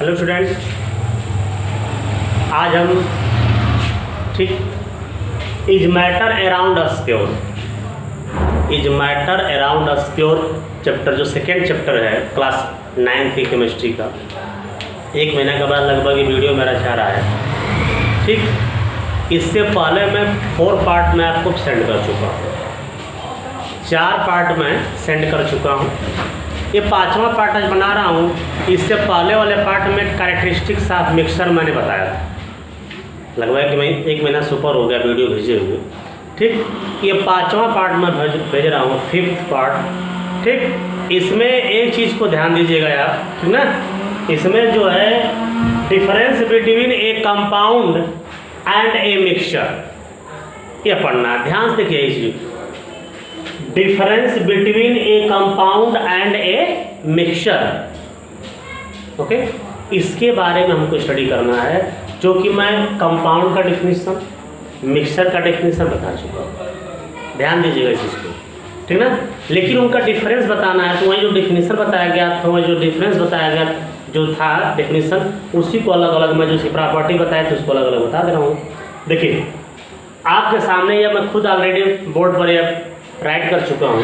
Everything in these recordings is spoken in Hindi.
हेलो स्टूडेंट, आज हम is matter around us pure chapter जो सेकेंड चैप्टर है क्लास 9 की केमिस्ट्री का, 1 महीने के बाद लगभग ये वीडियो मेरा जा रहा है। ठीक, इससे पहले मैं 4 पार्ट में आपको सेंड कर चुका हूँ, 4 पार्ट में सेंड कर चुका हूँ। ये 5वां पार्ट आज बना रहा हूँ। इससे पहले वाले पार्ट में कैरेक्टरिस्टिक्स ऑफ मिक्सचर मैंने बताया था, लगभग कि मैं 1 महीना से ऊपर हो गया वीडियो भेजे हुए। ठीक, ये 5वां पार्ट में भेज रहा हूँ, 5th पार्ट। ठीक, इसमें एक चीज़ को ध्यान दीजिएगा यार, ठीक ना। इसमें जो है difference between a compound and a mixture, ये पढ़ना, ध्यान से देखिए इस चीज़, difference between a compound and a mixture. Okay, इसके बारे में हमको स्टडी करना है, जो कि मैं कंपाउंड का डेफिनेशन, मिक्सचर का डेफिनेशन बता चुका हूँ। ध्यान दीजिएगा इस चीज़ को, ठीक ना। लेकिन उनका डिफरेंस बताना है, तो वही जो डेफिनेशन बताया गया था, वही जो डिफरेंस बताया गया जो था डेफिनेशन, उसी को अलग अलग मैं जो सी प्रॉपर्टी बताया था उसको अलग अलग बता दे रहा हूँ। देखिए आपके सामने, या मैं खुद ऑलरेडी बोर्ड पर या राइट कर चुका हूँ,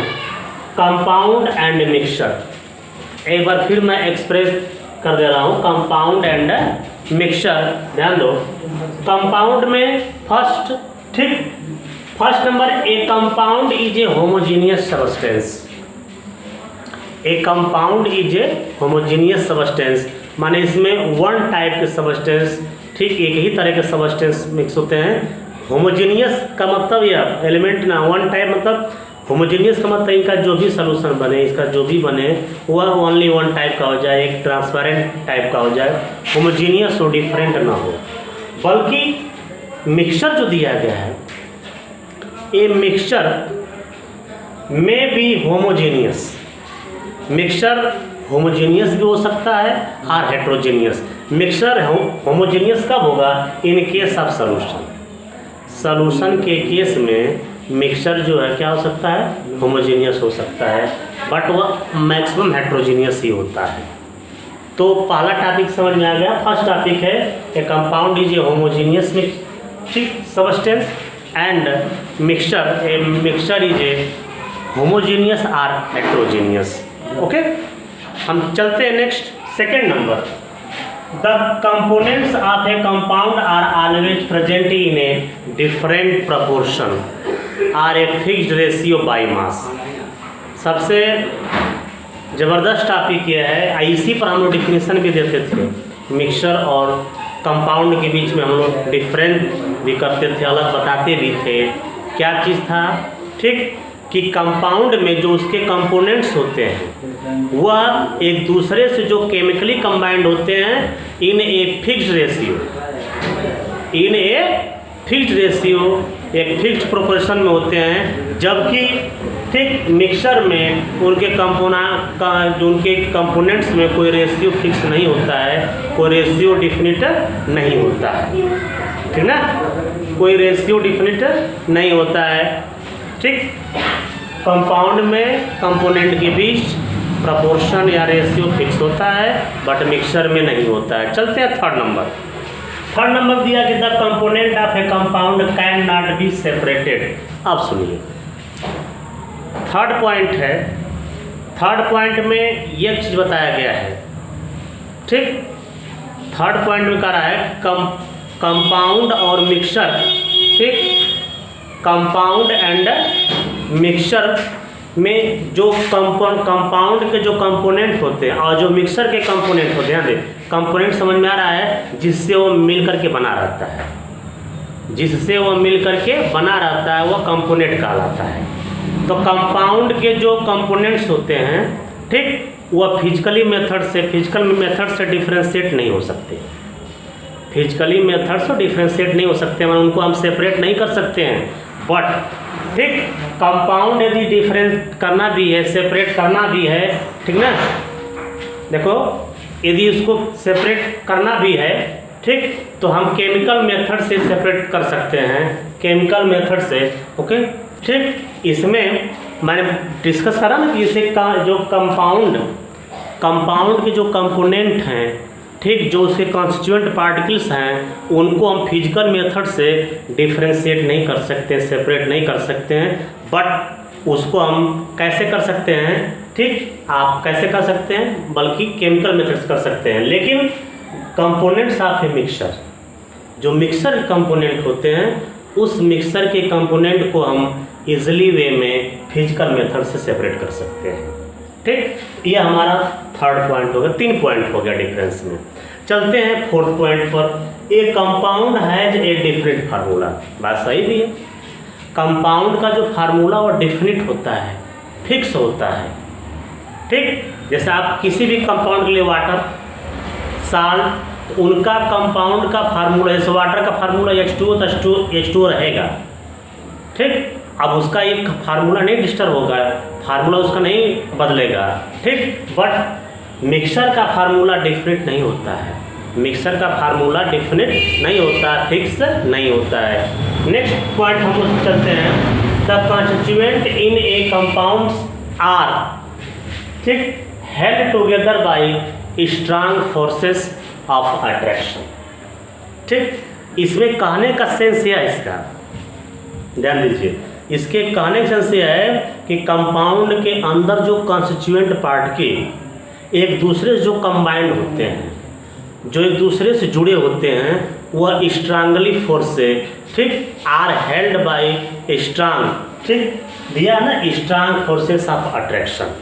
कंपाउंड एंड मिक्सचर। एक बार फिर मैं एक्सप्रेस कर दे रहा हूँ, कंपाउंड एंड मिक्सचर। ध्यान दो, कंपाउंड में first number, A compound is a homogeneous substance. A compound is a homogeneous substance माने इसमें वन टाइप के सब्सटेंस, ठीक एक ही तरह के सब्सटेंस मिक्स होते हैं। होमोजीनियस का मतलब यह एलिमेंट ना, वन टाइप मतलब होमोजीनियस का मतलब इनका जो भी सोल्यूशन बने, इसका जो भी बने वह ओनली वन टाइप का हो जाए, एक ट्रांसपेरेंट टाइप का हो जाए, होमोजीनियस हो, डिफरेंट ना हो। बल्कि मिक्सचर जो दिया गया है, ये मिक्सचर में भी होमोजीनियस, मिक्सचर होमोजीनियस भी हो सकता है और हेट्रोजीनियस। मिक्सचर होमोजीनियस कब होगा? इन केस ऑफ सॉल्यूशन के केस में मिक्सचर जो है क्या हो सकता है? होमोजीनियस हो सकता है, बट वह मैक्सिमम हेट्रोजीनियस ही होता है। तो पहला टॉपिक समझ में आ गया। फर्स्ट टॉपिक है a compound is a homogeneous substance and mixture is a homogeneous or heterogeneous. Okay, हम चलते हैं next, second number, the components of a compound are always present in a different proportion or a fixed ratio by mass. सबसे ज़बरदस्त टॉपिक यह है, इसी पर हम लोग डिफिनेशन भी देते थे। मिक्सचर और कंपाउंड के बीच में हम लोग डिफरेंट भी करते थे, अलग बताते भी थे। क्या चीज़ था? ठीक, कि कंपाउंड में जो उसके कंपोनेंट्स होते हैं वह एक दूसरे से जो केमिकली कंबाइंड होते हैं इन ए फिक्स्ड रेशियो, एक फिक्स्ड प्रोपोर्शन में होते हैं। जबकि ठीक मिक्सचर में उनके उनके कंपोनेंट्स में कोई रेशियो फिक्स नहीं होता है, कोई रेशियो डिफिनिट नहीं होता है, ठीक ना, कोई रेशियो डिफिनिट नहीं होता है। ठीक, कंपाउंड में कंपोनेंट के बीच प्रपोर्शन या रेशियो फिक्स होता है, बट मिक्सचर में नहीं होता है। चलते हैं थर्ड नंबर दिया कि the component of a compound can not be separated. अब सुनिए, थर्ड पॉइंट है, थर्ड पॉइंट में एक चीज़ बताया गया है। ठीक, थर्ड पॉइंट में कह रहा है कंपाउंड और मिक्सचर। ठीक, कंपाउंड एंड मिक्सचर में जो कंपाउंड के जो कंपोनेंट होते हैं और जो मिक्सचर के कंपोनेंट होते हैं, कंपोनेंट समझ में आ रहा है, जिससे वो मिल करके बना रहता है, जिससे वो मिल करके बना रहता है वह कंपोनेंट कहलाता है। तो कंपाउंड के जो कंपोनेंट्स होते हैं, ठीक, वह फिजिकल मेथड से डिफ्रेंशिएट नहीं हो सकते, फिजिकली मेथड से डिफ्रेंशिएट नहीं हो सकते, मतलब उनको हम सेपरेट नहीं कर सकते हैं। बट ठीक, कंपाउंड यदि डिफरेंस करना भी है, सेपरेट करना भी है, ठीक ना, देखो यदि उसको सेपरेट करना भी है, ठीक, तो हम केमिकल मेथड से सेपरेट कर सकते हैं, केमिकल मेथड से। ओके, ठीक, इसमें मैंने डिस्कस करा ना कि इसे जो कंपाउंड के जो कंपोनेंट हैं ठीक, जो उसके कॉन्स्टिट्यूएंट पार्टिकल्स हैं उनको हम फिजिकल मेथड से डिफ्रेंशिएट नहीं कर सकते, सेपरेट नहीं कर सकते हैं, बट उसको हम कैसे कर सकते हैं, ठीक, आप कैसे कर सकते हैं, बल्कि केमिकल मेथड से कर सकते हैं। लेकिन कंपोनेंट्स ऑफ ए मिक्सचर, जो मिक्सर कंपोनेंट होते हैं, उस मिक्सर के कंपोनेंट को हम इजीली वे में फिजिकल मेथड से सेपरेट कर सकते हैं। ठीक, ये हमारा थर्ड पॉइंट हो गया, 3 पॉइंट हो गया डिफरेंस में। चलते हैं फोर्थ पॉइंट पर। ए compound has a different formula. बात सही भी है, कंपाउंड का जो फार्मूला वो डिफिनिट होता है, फिक्स होता है। ठीक, जैसे आप किसी भी कंपाउंड के लिए वाटर, साल्ट, उनका कंपाउंड का फार्मूला, जैसे वाटर का फार्मूला H2O रहेगा। ठीक, अब उसका एक फार्मूला नहीं डिस्टर्ब होगा, फार्मूला उसका नहीं बदलेगा। ठीक, बट मिक्सर का फार्मूला डिफरेंट नहीं होता है, मिक्सर का फार्मूला डिफिनिट नहीं होता, फिक्स नहीं होता है। नेक्स्ट पॉइंट हम लोग चलते हैं। The constituent in a compounds are, ठीक, held together by strong forces of attraction. ठीक, इसमें कहने का सेंस यह है, इसका ध्यान दीजिए, इसके कहने का सेंस यह है कि कंपाउंड के अंदर जो कॉन्स्टिट्यूएंट पार्टिकल एक दूसरे से जो कंबाइंड होते हैं, जो एक दूसरे से जुड़े होते हैं, वह स्ट्रांगली फोर्स से, ठीक, आर हेल्ड बाय स्ट्रांग, ठीक, दिया ना, स्ट्रांग फोर्सेस ऑफ अट्रैक्शन।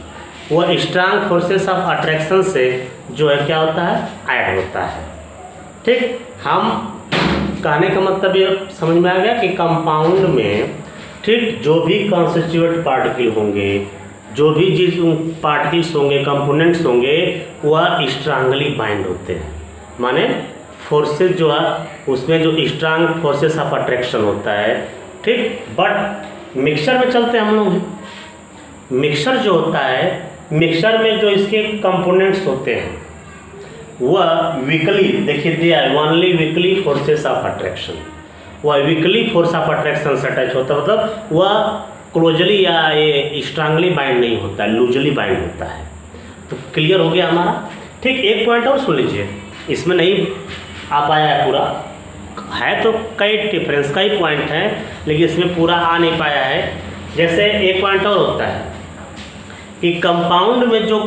वह स्ट्रांग फोर्सेस ऑफ अट्रैक्शन से जो है क्या होता है, ऐड होता है। ठीक, हम कहने का मतलब ये समझ में आ गया कि कंपाउंड में, ठीक, जो भी कॉन्स्टिट्यूएंट पार्टिकल होंगे, जो भी जिस पार्टिकल्स होंगे, कंपोनेंट्स होंगे, वह स्ट्रांगली बाइंड होते हैं। माने फोर्सेस जो है उसमें जो स्ट्रांग फोर्सेस ऑफ अट्रैक्शन होता है। ठीक, बट मिक्सर में चलते हैं हम लोग। मिक्सर जो होता है, मिक्सर में जो इसके कंपोनेंट्स होते हैं वह वीकली, देखिए दिया है, only weekly forces of attraction, वह वीकली फोर्स ऑफ अट्रैक्शन से अटैच होता है, मतलब वह क्लोजली या ये स्ट्रांगली बाइंड नहीं होता है, लूजली बाइंड होता है। तो क्लियर हो गया हमारा। ठीक, एक पॉइंट और सुन लीजिए, इसमें नहीं आ पाया है पूरा, है तो कई डिफरेंस, कई पॉइंट हैं, लेकिन इसमें पूरा आ नहीं पाया है। जैसे एक पॉइंट और होता है कि कंपाउंड में जो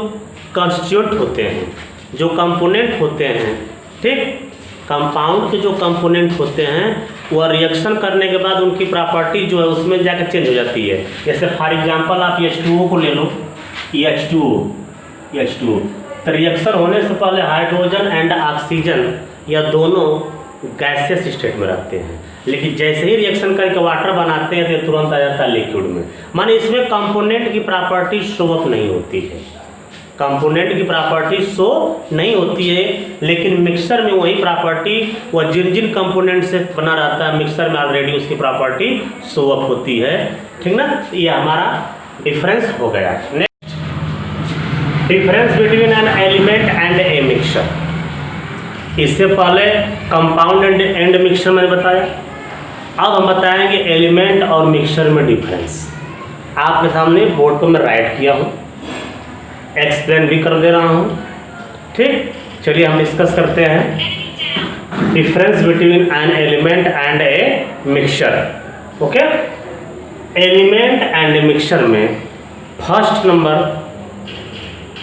कॉन्स्टिट्यूएंट होते हैं, जो कंपोनेंट होते हैं, ठीक, कंपाउंड के जो कंपोनेंट होते हैं वह रिएक्शन करने के बाद उनकी प्रॉपर्टी जो है उसमें जाकर चेंज हो जाती है। जैसे फॉर एग्जांपल आप H2O को ले लो, H2O, तो रिएक्शन होने से पहले हाइड्रोजन एंड ऑक्सीजन या दोनों गैसियस स्टेट में रहते हैं, लेकिन जैसे ही रिएक्शन करके वाटर बनाते हैं तो तुरंत आ जाता है लिक्विड में। माने इसमें कंपोनेंट की प्रॉपर्टी शो अप नहीं होती है, कंपोनेंट की प्रॉपर्टी शो नहीं होती है, लेकिन मिक्सर में वही प्रॉपर्टी, वह जिन जिन कंपोनेंट से बना रहता है मिक्सर में ऑलरेडी उसकी प्रॉपर्टी शो अप होती है। ठीक ना, ये हमारा डिफरेंस हो गया। Next, difference between an element and A mixer. इससे पहले कंपाउंड एंड मिक्सर मैंने बताया, अब हम बताएंगे एलिमेंट और मिक्सर में डिफरेंस। आपके सामने बोर्ड पर मैं राइट किया हूँ, एक्सप्लेन भी कर दे रहा हूँ। ठीक, चलिए हम डिस्कस करते हैं difference between an element and a mixture. Okay, element and mixture में फर्स्ट नंबर,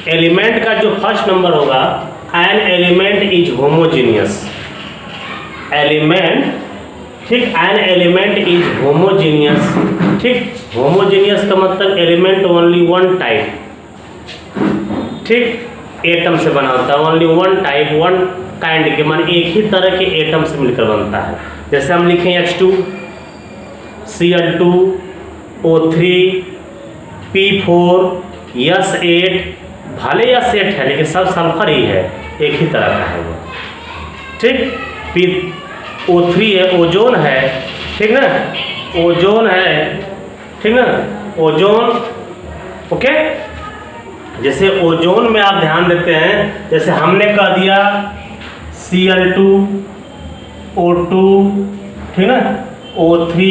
एलिमेंट का जो फर्स्ट नंबर होगा, an element is homogeneous. Element, ठीक, एन एलिमेंट इज होमोजीनियस। ठीक, होमोजीनियस का मतलब एलिमेंट ओनली वन टाइप, ठीक, एटम से बना होता है, only one type, one kind के, मान एक ही तरह के एटम से मिलकर बनता है। जैसे हम लिखें H2, Cl2, O3, P4, S8, भले S8 है लेकिन सब सल्फर ही है, एक ही तरह का है वो। ठीक, O3 है, ओजोन है, ठीक ना, ओजोन है, ठीक ना, ओजोन। ओके, जैसे ओजोन में आप ध्यान देते हैं, जैसे हमने कह दिया Cl2, O2, ठीक ना, O3,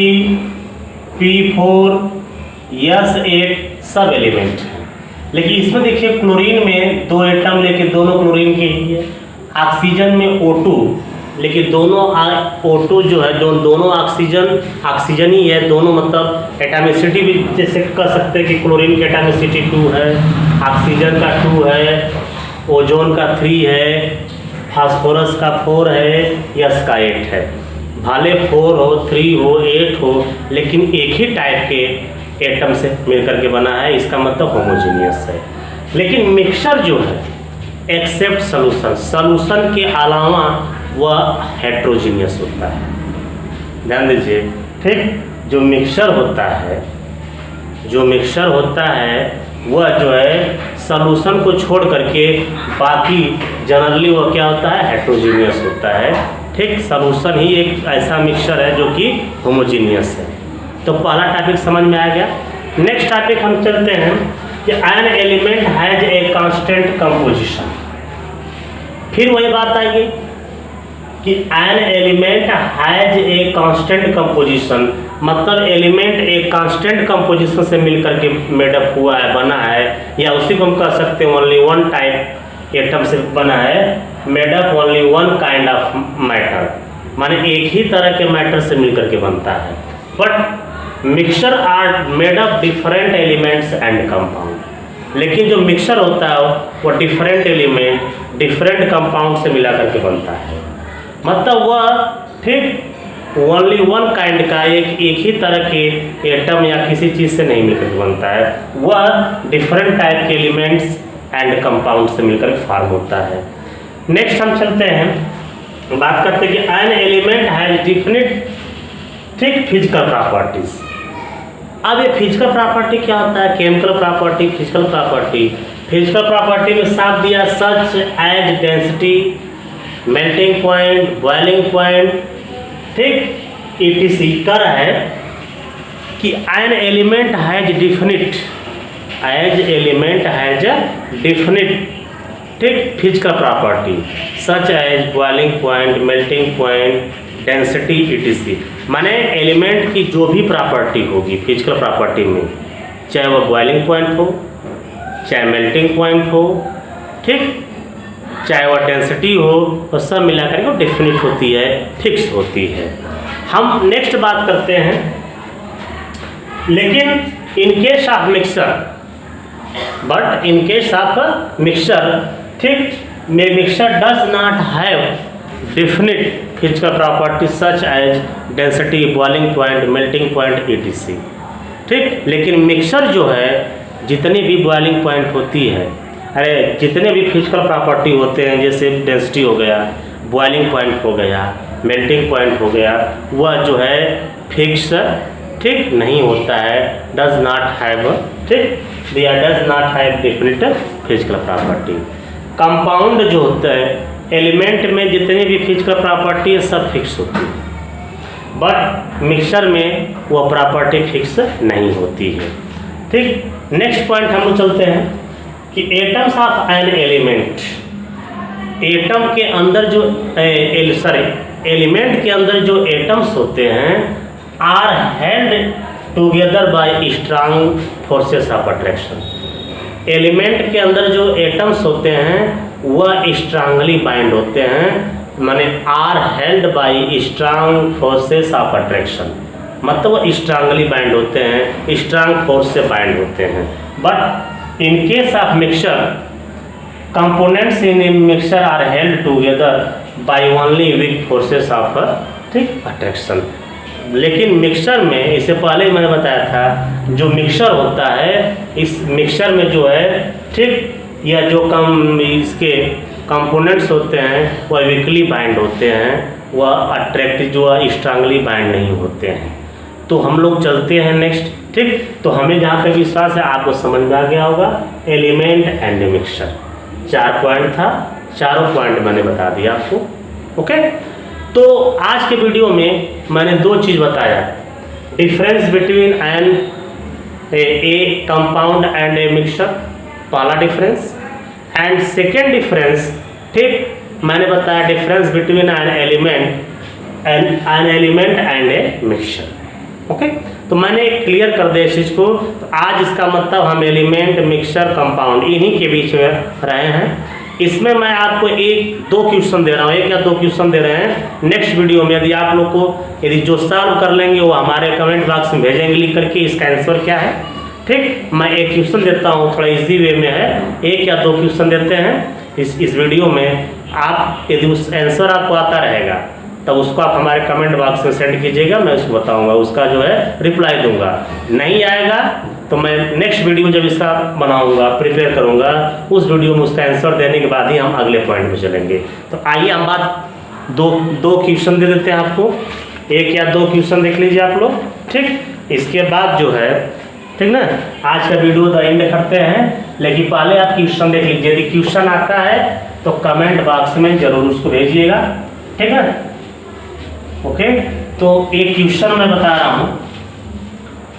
P4, S8 सब एलिमेंट हैं। लेकिन इसमें देखिए क्लोरीन में दो एटम लेके दोनों क्लोरीन के ही है, ऑक्सीजन में O2, लेकिन दोनों O2 जो है, जो दोनों ऑक्सीजन ही है, दोनों मतलब एटॉमिसिटी भी जैसे कह सकते हैं कि क्लोरीन की एटॉमिसिटी 2 है, ऑक्सीजन का 2 है, ओजोन का 3 है, फास्फोरस का 4 है, यस का 8 है। भले 4 हो, 3 हो, 8 हो, लेकिन एक ही टाइप के एटम से मिलकर के बना है, इसका मतलब होमोजीनियस है। लेकिन मिक्सचर जो है एक्सेप्ट सॉल्यूशन के अलावा वह हेट्रोजीनियस होता है। ध्यान दीजिए, ठीक। जो मिक्सचर होता है वह जो है सॉल्यूशन को छोड़ करके बाकी जनरली वह क्या होता है, हेट्रोजीनियस होता है, ठीक। सॉल्यूशन ही एक ऐसा मिक्सचर है जो कि होमोजीनियस है। तो पहला टॉपिक समझ में आ गया। नेक्स्ट टॉपिक हम चलते हैं कि an element has a constant composition. फिर वही बात आएगी कि an element has a constant composition, मतलब एलिमेंट एक कांस्टेंट कंपोजिशन से मिलकर के मेडअप हुआ है, बना है, या उसी को हम कह सकते हैं ओनली वन टाइप एटम से बना है, made up only one kind of matter, माने एक ही तरह के मैटर से मिलकर के बनता है। But mixture are made of different elements and compound, लेकिन जो मिक्सचर होता है वो डिफरेंट एलिमेंट डिफरेंट कंपाउंड से मिला करके बनता है, मतलब वह ठीक ओनली वन काइंड का एक ही तरह के एटम या किसी चीज़ से नहीं मिलकर बनता है, वह डिफरेंट टाइप के एलिमेंट्स एंड कंपाउंड से मिलकर फॉर्म होता है। नेक्स्ट हम चलते हैं, बात करते हैं कि एन एलिमेंट हैज डिफिनिट ठीक फिजिकल प्रॉपर्टीज। अब ये फिजिकल प्रॉपर्टी क्या होता है, chemical property, physical property. Physical property में साफ दिया such as density, melting point, boiling point, ठीक ETC कर है कि an element has definite, as element has definite ठीक physical property such as boiling point, melting point, density ETC, माने एलिमेंट की जो भी प्रॉपर्टी होगी फिजिकल प्रॉपर्टी में, चाहे वह बॉइलिंग पॉइंट हो, चाहे मेल्टिंग पॉइंट हो, ठीक, चाहे वह डेंसिटी हो, वो सब मिलाकर के डेफिनिट होती है, फिक्स होती है। हम नेक्स्ट बात करते हैं, लेकिन in case of mixture, but in case of mixture, ठीक, mixture does not have definite physical property such as density, boiling point, melting point ETC, ठीक। लेकिन मिक्सचर जो है जितनी भी बॉइलिंग पॉइंट होती है, अरे जितने भी फिजिकल प्रॉपर्टी होते हैं, जैसे डेंसिटी हो गया, बॉइलिंग पॉइंट हो गया, मेल्टिंग पॉइंट हो गया, वह जो है फिक्स ठीक नहीं होता है, डज नॉट हैव, ठीक, दिया does not have definite physical property. Compound जो होता है एलिमेंट में जितनी भी फिजिकल प्रॉपर्टी है सब फिक्स होती है, बट मिक्सचर में वह प्रॉपर्टी फिक्स नहीं होती है, ठीक। नेक्स्ट पॉइंट हम लोग चलते हैं कि atoms of an element, atom के अंदर जो एलिमेंट के अंदर जो एटम्स होते हैं are held together by strong forces of attraction. Element के अंदर जो एटम्स होते हैं वह स्ट्रांगली बाइंड होते हैं, माने are held by strong forces of attraction, मतलब वह स्ट्रांगली बाइंड होते हैं, स्ट्रांग फोर्स से बाइंड होते हैं। But in case of mixture, components in mixture are held together by only weak forces of ठीक अट्रैक्शन। लेकिन मिक्सचर में, इससे पहले मैंने बताया था, जो मिक्सचर होता है इस मिक्सचर में जो है ठीक, या जो इसके कंपोनेंट्स होते हैं वह वीकली बाइंड होते हैं, वह अट्रैक्ट जो स्ट्रांगली बाइंड नहीं होते हैं। तो हम लोग चलते हैं नेक्स्ट, ठीक। तो हमें जहाँ पे विश्वास है आपको समझ में आ गया होगा। एलिमेंट एंड मिक्सचर 4 पॉइंट था, चारों पॉइंट मैंने बता दिया आपको, ओके। तो आज के वीडियो में मैंने 2 चीज़ बताया, difference between an a compound and a mixture, पहला डिफरेंस, एंड सेकेंड डिफरेंस, ठीक, मैंने बताया difference between an element and a mixture, okay. तो मैंने क्लियर कर दिया इस चीज़ को। तो आज इसका मतलब हम एलिमेंट, मिक्सचर, कंपाउंड इन्हीं के बीच में रहे हैं। इसमें मैं आपको 1-2 क्वेश्चन दे रहा हूँ, 1 या 2 क्वेश्चन दे रहे हैं। नेक्स्ट वीडियो में यदि आप लोग को यदि जो सॉल्व कर लेंगे वो हमारे कमेंट बॉक्स में भेजेंगे लिख करके इसका आंसर क्या है। ठीक, मैं एक क्वेश्चन देता हूँ, थोड़ा इजी वे में है, 1 या 2 क्वेश्चन देते हैं इस वीडियो में। आप यदि उस आंसर आपको आता रहेगा तब उसको आप हमारे कमेंट बॉक्स में सेंड कीजिएगा, मैं उसको बताऊंगा, उसका जो है रिप्लाई दूंगा। नहीं आएगा तो मैं नेक्स्ट वीडियो जब इसका बनाऊंगा, प्रिपेयर करूंगा, उस वीडियो में उसका आंसर देने के बाद ही हम अगले पॉइंट पे चलेंगे। तो आइए हम बात दो क्वेश्चन दे देते हैं आपको, 1 या 2 क्वेश्चन देख लीजिए आप लोग। ठीक, इसके बाद जो है, ठीक ना, आज का वीडियो तो एंड करते हैं, लेकिन पहले आप क्वेश्चन देख लीजिए। यदि क्वेश्चन आता है तो कमेंट बॉक्स में जरूर उसको भेजिएगा। ठीक है, ओके। तो एक क्वेश्चन मैं बता रहा हूँ,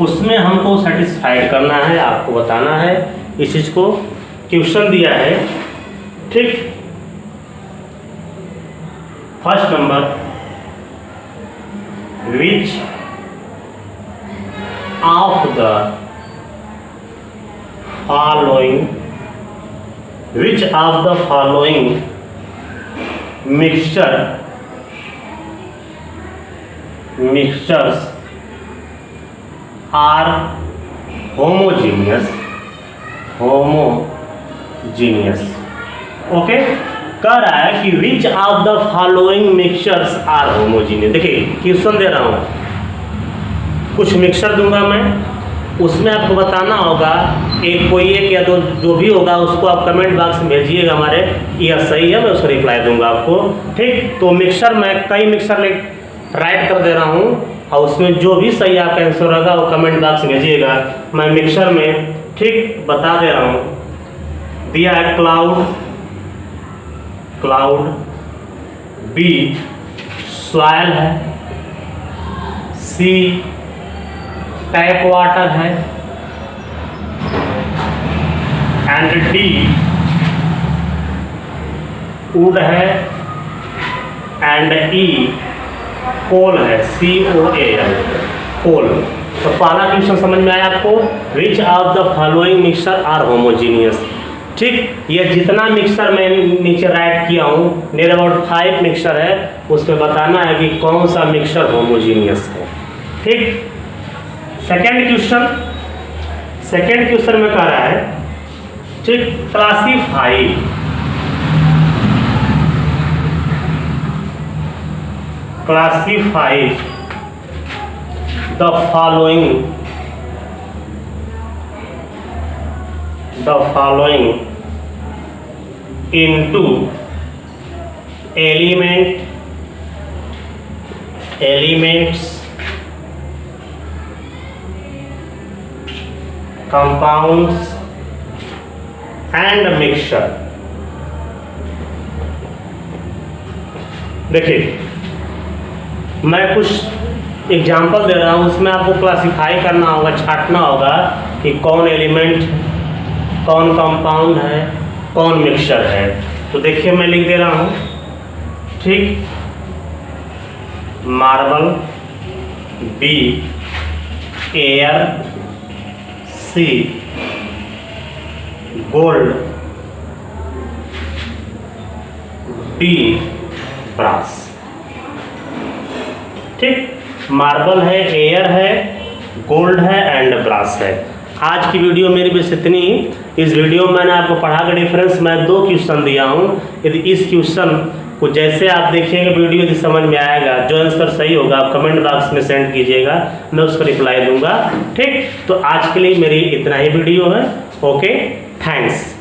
उसमें हमको सेटिस्फाइड करना है, आपको बताना है इस चीज़ को। क्वेश्चन दिया है, ठीक, first number, which of the following mixtures are homogeneous। Okay, कह रहा है कि which of the following mixtures are homogeneous. देखिए क्वेश्चन दे रहा हूँ, कुछ मिक्सचर दूंगा मैं, उसमें आपको बताना होगा कोई एक या 2 जो भी होगा उसको आप कमेंट बॉक्स में भेजिएगा हमारे, यह सही है, मैं उसको रिप्लाई दूंगा आपको। ठीक, तो मिक्सचर मैं कई मिक्सचर राइट कर दे रहा हूँ और उसमें जो भी सही आपका आंसर होगा वो कमेंट बॉक्स में भेजिएगा। मैं मिक्सचर में, ठीक, बता दे रहा हूँ। दिया है क्लाउड, बी सॉइल है, सी टैप वाटर है, एंड डी वुड है, एंड ई कोल है, COAL, कोल। तो पहला क्वेश्चन समझ में आया आपको, which of the following mixture are homogeneous. ठीक, ये जितना मिक्सचर मैं नीचे राइट किया हूँ, नियर अबाउट 5 मिक्सचर है, उसमें बताना है कि कौन सा मिक्सचर होमोजीनियस है। ठीक, सेकेंड क्वेश्चन में कह रहा है, ठीक, classify the following into elements, compounds and mixture। देखिए मैं कुछ एग्जाम्पल दे रहा हूँ, उसमें आपको क्लासिफाई करना होगा, छांटना होगा कि कौन एलिमेंट, कौन कंपाउंड है, कौन मिक्सचर है। तो देखिए मैं लिख दे रहा हूँ, ठीक, मार्बल, बी एयर, सी गोल्ड, डी ब्रास। ठीक, मार्बल है, एयर है, गोल्ड है एंड ब्रास है। आज की वीडियो मेरी बस इतनी ही। इस वीडियो में मैंने आपको पढ़ा का डिफरेंस मैं 2 क्वेश्चन दिया हूँ। यदि इस क्वेश्चन को जैसे आप देखिएगा वीडियो यदि समझ में आएगा, जो आंसर सही होगा आप कमेंट बॉक्स में सेंड कीजिएगा, मैं उसका रिप्लाई दूंगा। ठीक, तो आज के लिए मेरी इतना ही वीडियो है। Okay, thanks.